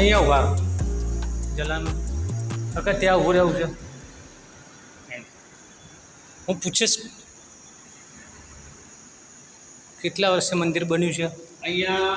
અહીંયા ઉભા જલાન કાકા ત્યાં ઉભું રહેવું છે. હું પૂછીશ કેટલા વર્ષે મંદિર બન્યું છે અહીંયા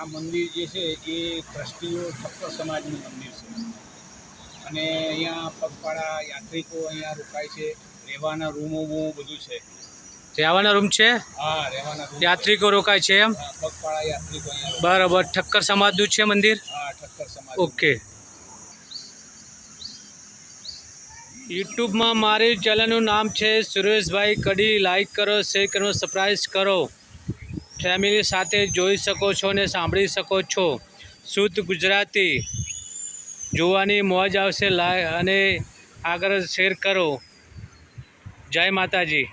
આ મંદિર જે છે એ ટ્રસ્ટીઓ ઠક્કર સમાજનું મંદિર છે અને અહીંયા પગપાળા યાત્રિકો અહીંયા રોકાય છે. રહેવાના રૂમો બહુ બધું છે. રહેવાના રૂમ છે? હા, રહેવાના રૂમ. યાત્રિકો રોકાય છે એમ? પગપાળા યાત્રિકો અહીંયા. બરાબર. ઠક્કર સમાજનું છે મંદિર? હા, ઠક્કર સમાજ. ઓકે. યુટ્યુબમાં મારી ચેનલનું નામ છે સુરેશભાઈ કડી. લાઈક કરો, શેર કરો, સબસ્ક્રાઈબ કરો. ફેમિલી સાથે જોઈ શકો છો અને સાંભળી શકો છો. શુદ્ધ ગુજરાતી જોવાની મોજ આવશે. અને આગળ શેર કરો. જય માતાજી.